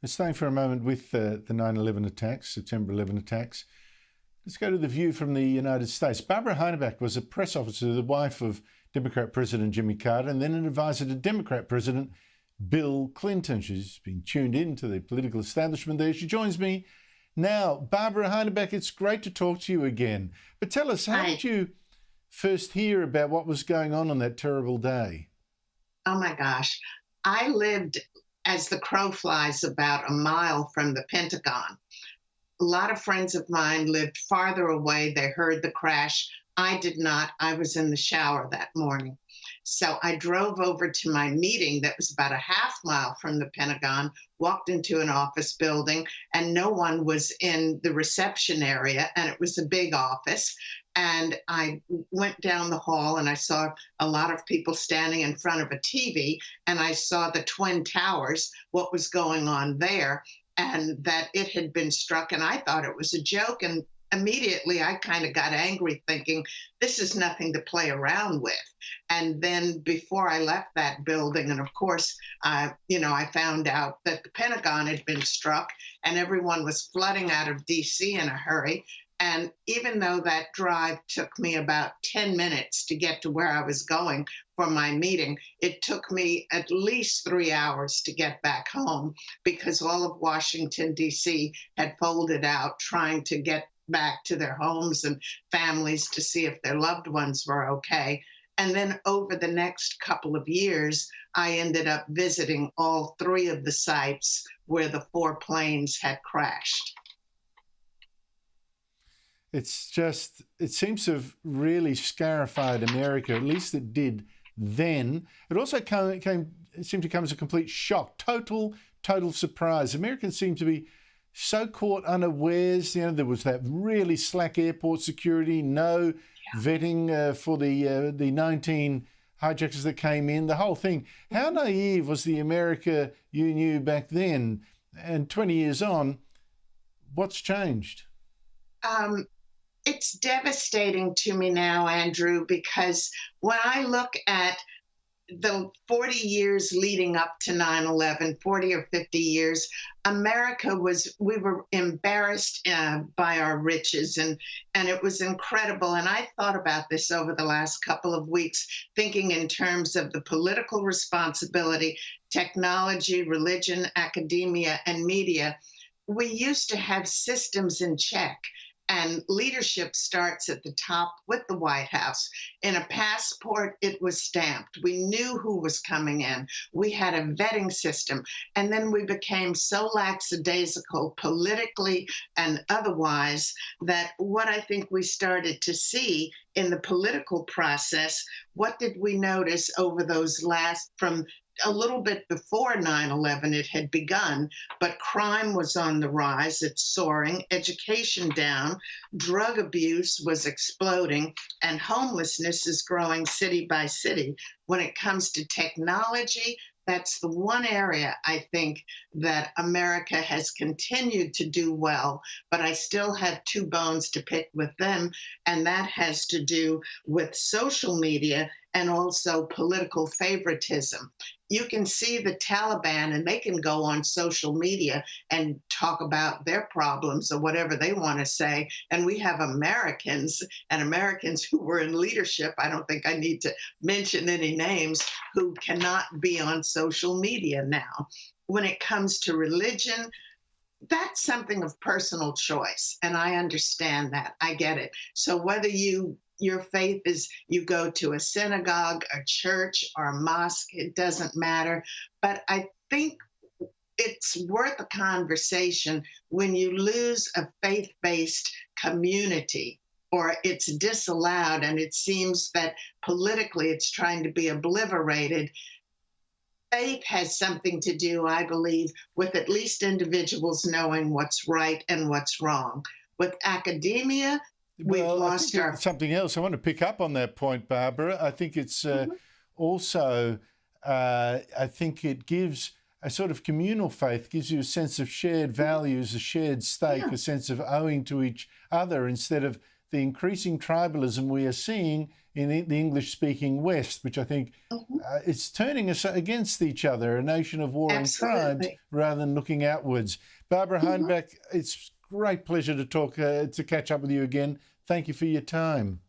Staying for a moment with the 9/11 attacks, September 11 attacks, let's go to the view from the United States. Barbara Heineback was a press officer, the wife of Democrat President Jimmy Carter, and then an advisor to Democrat President Bill Clinton. She's been tuned in to the political establishment there. She joins me now. Barbara Heineback, it's great to talk to you again. But tell us, how did you first hear about what was going on that terrible day? Oh my gosh. I lived, as the crow flies, about a mile from the Pentagon. A lot of friends of mine lived farther away. They heard the crash. I did not. I was in the shower that morning. So I drove over to my meeting that was about a half mile from the Pentagon, walked into an office building, and no one was in the reception area, and it was a big office. And I went down the hall and I saw a lot of people standing in front of a TV, and I saw the Twin Towers, what was going on there, and that it had been struck, and I thought it was a joke. And immediately I kind of got angry, thinking, this is nothing to play around with. And then before I left that building, and of course, I found out that the Pentagon had been struck and everyone was flooding out of DC in a hurry. And even though that drive took me about 10 minutes to get to where I was going for my meeting, it took me at least 3 hours to get back home, because all of Washington, D.C. had folded out trying to get back to their homes and families to see if their loved ones were okay. And then over the next couple of years, I ended up visiting all 3 of the sites where the 4 planes had crashed. It's just, it seems to have really scarified America, at least it did then. It also it seemed to come as a complete shock, total surprise. Americans seem to be so caught unawares. There was that really slack airport security, no vetting for the 19 hijackers that came in, the whole thing. How naive was the America you knew back then? And 20 years on, what's changed? It's devastating to me now, Andrew, because when I look at the 40 years leading up to 9/11, 40 or 50 years, we were embarrassed by our riches, and it was incredible. And I thought about this over the last couple of weeks, thinking in terms of the political responsibility, technology, religion, academia, and media. We used to have systems in check. And leadership starts at the top with the White House. In a passport, it was stamped. We knew who was coming in. We had a vetting system. And then we became so lackadaisical politically and otherwise that what I think we started to see in the political process, what did we notice over those from a little bit before 9/11, it had begun, but crime was on the rise. It's soaring, education down, drug abuse was exploding, and homelessness is growing city by city. When it comes to technology, that's the one area I think that America has continued to do well, but I still have 2 bones to pick with them, and that has to do with social media and also political favoritism. You can see the Taliban, and they can go on social media and talk about their problems or whatever they want to say. And we have Americans who were in leadership, I don't think I need to mention any names, who cannot be on social media now. When it comes to religion, that's something of personal choice, and I understand that. I get it. So whether your faith is you go to a synagogue, a church, or a mosque, it doesn't matter. But I think it's worth a conversation when you lose a faith-based community, or it's disallowed, and it seems that politically it's trying to be obliterated. Faith has something to do, I believe, with at least individuals knowing what's right and what's wrong. With academia, we've lost something else. I want to pick up on that point, Barbara. I think it's also, I think it gives a sort of communal faith, gives you a sense of shared values, a shared stake, a sense of owing to each other, instead of the increasing tribalism we are seeing in the English-speaking West, which I think is turning us against each other, a nation of warring tribes, rather than looking outwards. Barbara Heineback, it's great pleasure to talk, to catch up with you again. Thank you for your time.